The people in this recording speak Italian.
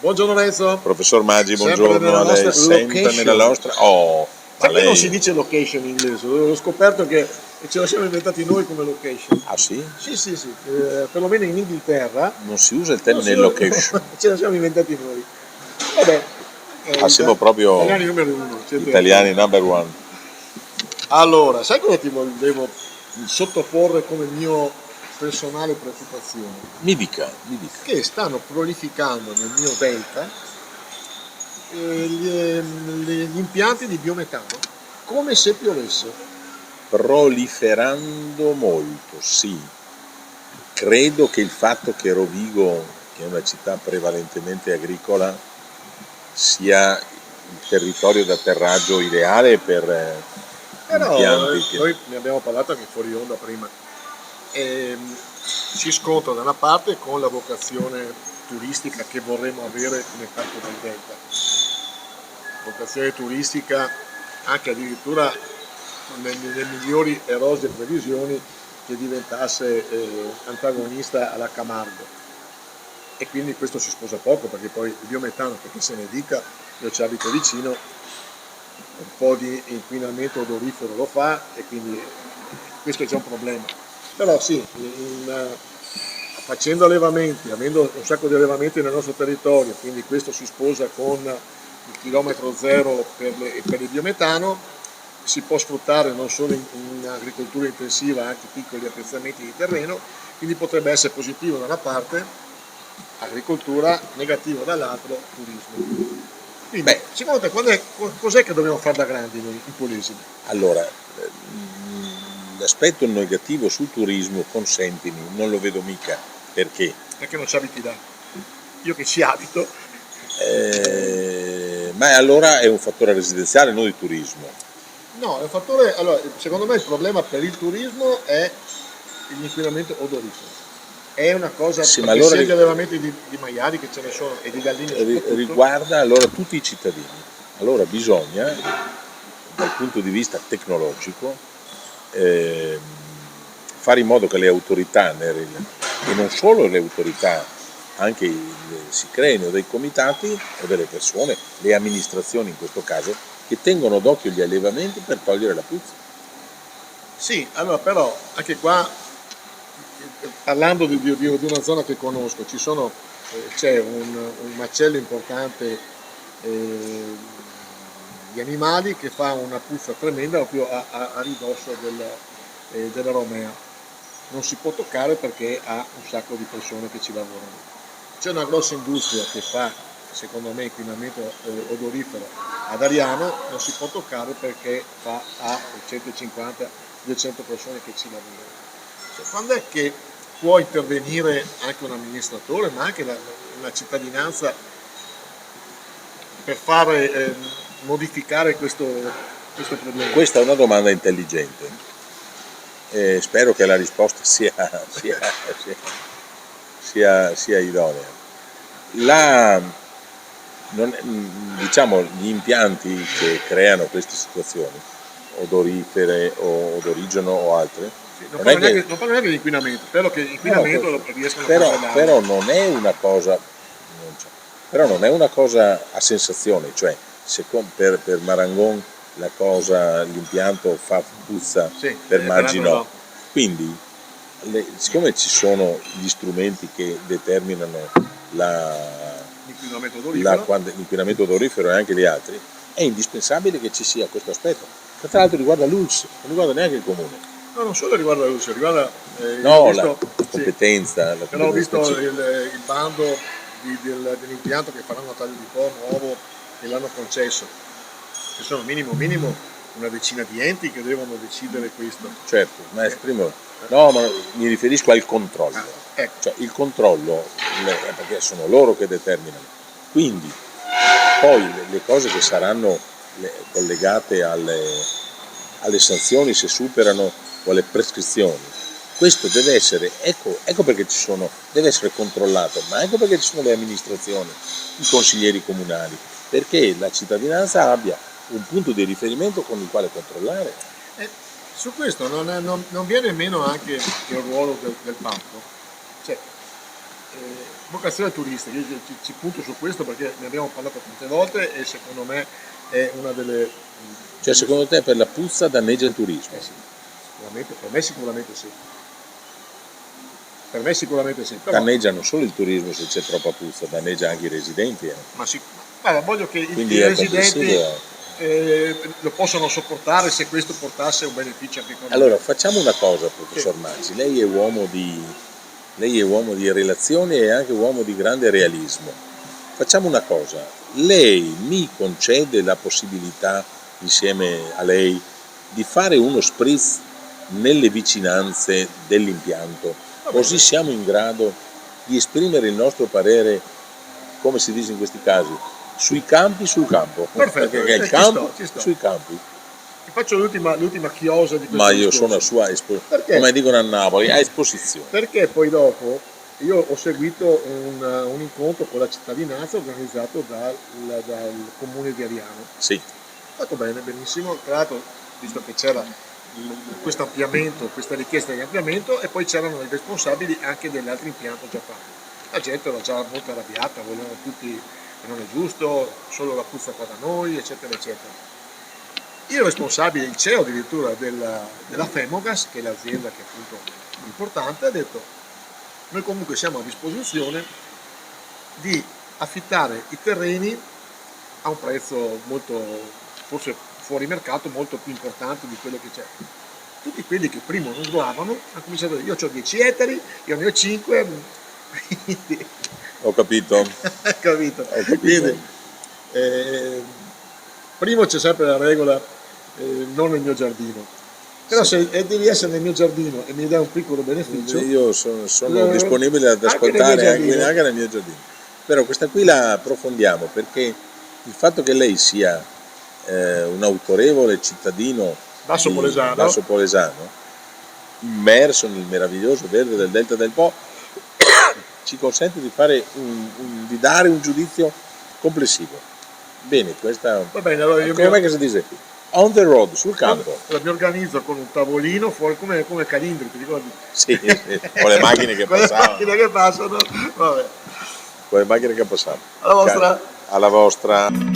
Buongiorno Renzo. Professor Maggi, Sempre buongiorno nella a lei, nostra sempre location. nella nostra... Oh, ma Sai che non si lei... dice location in inglese? Ho scoperto che ce la siamo inventati noi come location. Ah sì? Sì. Perlomeno in Inghilterra Non si usa il non termine location. ce la siamo inventati noi. Vabbè, Ah, siamo proprio italiani numero uno. italiani number one. Allora, sai cosa ti volevo sottoporre come mio personale preoccupazione? Mi dica, mi dica. Che stanno prolificando nel mio delta gli impianti di biometano, come se piovesse. Proliferando molto, sì. Credo che il fatto che Rovigo, che è una città prevalentemente agricola, sia il territorio d'atterraggio ideale per Però impianti che... noi ne abbiamo parlato anche fuori onda prima. Si scontra da una parte con la vocazione turistica che vorremmo avere come parco del Delta. Vocazione turistica anche addirittura nelle migliori e rosee previsioni che diventasse antagonista alla Camargo. E quindi questo si sposa poco, perché poi il biometano, perché se ne dica, io ci abito vicino, un po' di inquinamento odorifero lo fa, e quindi questo è già un problema. Però sì, facendo allevamenti, avendo un sacco di allevamenti nel nostro territorio, quindi questo si sposa con il chilometro zero per il biometano, si può sfruttare non solo in agricoltura intensiva anche piccoli appezzamenti di terreno, quindi potrebbe essere positivo da una parte, agricoltura, negativo dall'altro, turismo. Quindi, Beh, secondo te cos'è che dobbiamo fare da grandi noi in Polesine? allora, l'aspetto negativo sul turismo, consentimi, non lo vedo mica. Perché? Perché non ci abiti da? Io che ci abito. Ma allora è un fattore residenziale, non di turismo. No, è un fattore. Allora, secondo me il problema per il turismo è l'inquinamento odorifero. È una cosa, Sì, ma perché allora sia gli allevamenti di maiali che ce ne sono, e di galline soprattutto. riguarda allora tutti i cittadini. Allora bisogna, dal punto di vista tecnologico, fare in modo che le autorità, e non solo le autorità, anche si creino dei comitati o delle persone, le amministrazioni in questo caso, che tengono d'occhio gli allevamenti per togliere la puzza. Sì, allora però anche qua, parlando di una zona che conosco, c'è un macello importante di animali che fa una puzza tremenda proprio a ridosso della Romea. Non si può toccare perché ha un sacco di persone che ci lavorano. C'è una grossa industria che fa, secondo me, inquinamento odorifero ad Ariano, non si può toccare perché ha 150-200 persone che ci lavorano. Cioè, quando è che può intervenire anche un amministratore, ma anche una cittadinanza, per fare modificare questo problema? Questa è una domanda intelligente. Spero che la risposta sia idonea. Diciamo, gli impianti che creano queste situazioni, odorifere o odorigeno o altre, Sì, non parlo neanche di inquinamento, spero che l'inquinamento lo riescano a controllare. però non è una cosa, però non è una cosa a sensazione, cioè se per Marangon l'impianto fa puzza, Sì, per Maggi no. no. Quindi, siccome ci sono gli strumenti che determinano l'inquinamento odorifero e anche gli altri, è indispensabile che ci sia questo aspetto, che tra l'altro riguarda l'ULSS, non riguarda neanche il comune. No, non solo riguarda la Russia, riguarda la competenza. Sì, però ho visto il bando dell'impianto che faranno a Taglio di Po nuovo, che l'hanno concesso. Ci sono minimo una decina di enti che devono decidere questo. Certo, ma esprimo. No, ma mi riferisco al controllo. Ecco. Cioè il controllo, perché sono loro che determinano. Quindi poi le cose che saranno collegate alle sanzioni se superano o alle prescrizioni, questo deve essere, ecco perché deve essere controllato, ma ecco perché ci sono le amministrazioni, i consiglieri comunali, perché la cittadinanza abbia un punto di riferimento con il quale controllare. Su questo non viene meno anche il ruolo del parco. Cioè, vocazione turistica, io ci punto su questo perché ne abbiamo parlato tante volte e secondo me è una delle... Cioè, secondo te per la puzza danneggia il turismo? Sì, sicuramente, per me sicuramente sì. Per me sicuramente sì. Però, Danneggia non solo il turismo se c'è troppa puzza, danneggia anche i residenti. ma guarda, voglio che Quindi i è residenti complessivo. lo possano sopportare se questo portasse un beneficio anche economico. Allora, facciamo una cosa, professor Maggi, lei è uomo di relazioni e anche uomo di grande realismo. Facciamo una cosa, lei mi concede la possibilità, insieme a lei, di fare uno spritz nelle vicinanze dell'impianto, così siamo in grado di esprimere il nostro parere, come si dice in questi casi, sui campi, sul campo. Perfetto, Perché è il ci campo, sto. sui campi. Ti faccio l'ultima chiosa di questo Ma io discorso. sono a sua Perché? come dicono a Napoli, a esposizione. Perché poi dopo io ho seguito un incontro con la cittadinanza organizzato dal comune di Ariano. Sì, Fatto bene, benissimo, tra l'altro visto che c'era questo ampliamento, questa richiesta di ampliamento e poi c'erano i responsabili anche dell'altro impianto già fatto. La gente era già molto arrabbiata, volevano tutti che non è giusto, solo la puzza qua da noi, eccetera, eccetera. Il responsabile, il CEO addirittura della Femogas, che è l'azienda che è appunto importante, ha detto noi comunque siamo a disposizione di affittare i terreni a un prezzo molto, forse fuori mercato, molto più importante di quello che c'è. Tutti quelli che prima non usavano hanno cominciato a dire io ho 10 ettari, io ne ho 5, quindi... ho capito. Capito? Ho capito. Quindi, primo c'è sempre la regola, non nel mio giardino. Però Sì. se devi essere nel mio giardino e mi dai un piccolo beneficio, Io sono disponibile ad anche nel mio ascoltare giardino. anche nel mio giardino. Però questa qui la approfondiamo perché il fatto che lei sia un autorevole cittadino Basso di Polesano. Basso Polesano, immerso nel meraviglioso verde del Delta del Po, ci consente di fare di dare un giudizio complessivo. Bene, questa Va bene, allora io come che si dice? On the road, sul campo. mi organizzo con un tavolino fuori come Calindri, ti ricordi? Sì, con le macchine che Con le passavano. macchine che passano, vabbè. Con le macchine che passavano. Alla vostra. Alla vostra.